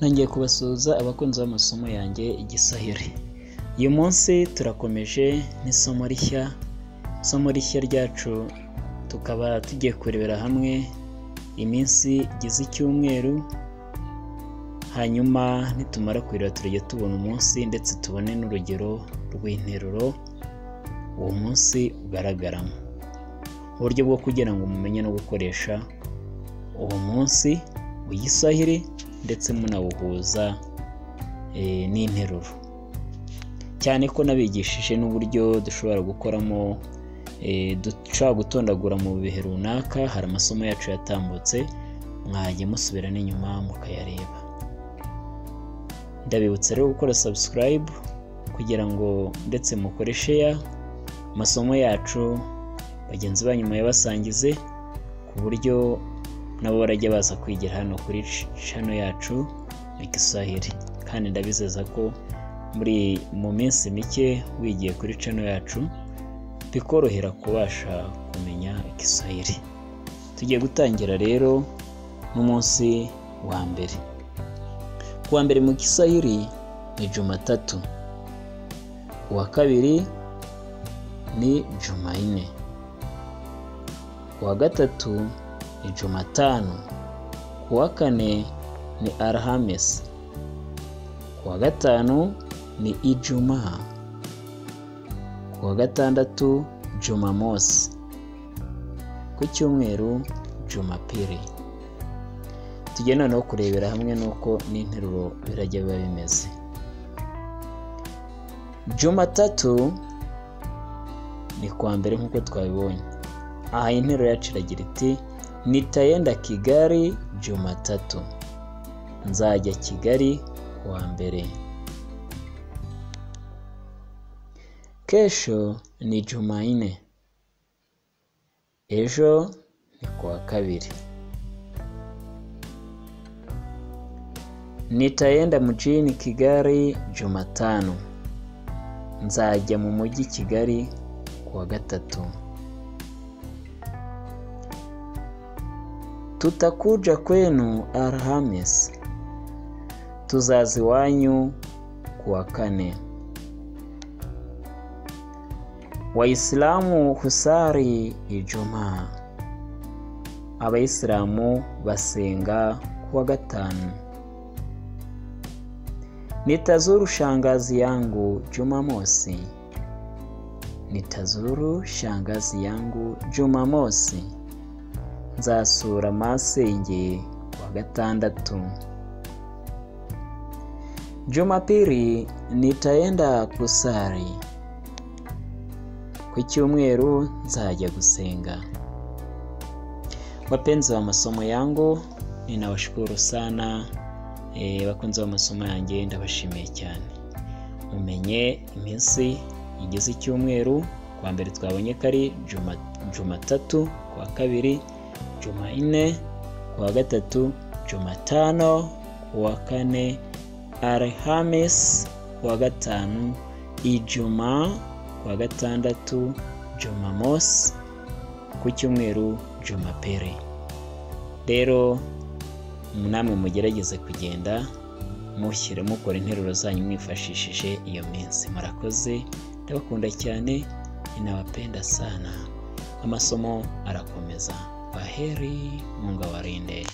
Nongeye kubasuhuza abakunzi b'amasomo yanjye igiswahili. Uyu munsi turakomeje n'isomo rishya. Isomo rishya ryacu tukaba tugiye kurebera hamwe iminsi igize icyumweru, hanyuma nitumara kureba turajya tubona umunsi ndetse tubone n'urugero rw'interuro uwo munsi ugaragaramo, uburyo bwo kugira ngo mumenye no gukoresha uwo munsi w'igiswahili ndetse munawuhuza n'interuro. Cyane ko nabigishije n'uburyo dushobora gukoramo, dushobora gutondagura mu bihe runaka. Hari amasomo yacu yatambutse, mwajya musubira n'inyuma mukayareba. Ndabibutsa rero gukora subscribe kugira ngo ndetse mukore share amasomo yacu, bagenzi banyu muyabasangize ku buryo nabo barajya baza kwigira hano kuri channel yacu Igiswahili. Kandi ndabizeza ko mu minsi mike wigiye kuri channel yacu bikorohera kubasha kumenya Igiswahili. Tugiye gutangira rero n'umunsi wa mbere. Kuwa mbere mu Kiswahili ni Jumatatu, kuwa kabiri ni Jumanne, kuwa gatatu ni Jumatano, kuwa kane ni Alhamisi, kuwa gatanu ni Ijumaa, kuwa gatandatu Jumamosi, ku cyumweru Jumapili. Tugiye noneho kurebera hamwe nuko n'interuro birajya biba bimeze. Jumatatu ni kuwa mbere nk'uko twabibonye. Aha interuro yacu iragira iti nitaenda Kigali Jumatatu, nzajya Kigali kuwa mbere. Kesho ni Jumanne, ejo ni kuwa kabiri. Nitaenda mjini Kigali Jumatano, nzajya mu mujyi Kigali kuwa gatatu. Tutakuja kwenu Alhamisi, tuzaza iwanyu kuwa kane. Waislamu husari Ijumaa, Abayisilamu basenga kuwa gatanu. Nitazuru shangazi yangu Jumamosi, nitazuru shangazi yangu Jumamosi, nzasura masenge kuwa gatandatu. Jumapili nitaenda kusari, ku cyumweru nzajya gusenga. Wapenzi wa masomo yangu, ninawashukuru sana. Bakunzi wa masomo yanjye ndabashimiye cyane. Mumenye iminsi igize icyumweru. Kwa mbere twabonye ko ari Jumatatu, kwa kabiri Jumanne, kwa gatatu Jumatano, kwa kane Alhamisi, kwa gatanu Ijumaa, kwa gatandatu Jumamosi, ku cyumweru Jumapili. Rero namwe mugerageze kugenda mukora interuro zanyu mwifashishije iyo minsi. Murakoze, ndabakunda cyane, ninawapenda sana. Amasomo arakomeza. Kwaheri, Mungu awarinde.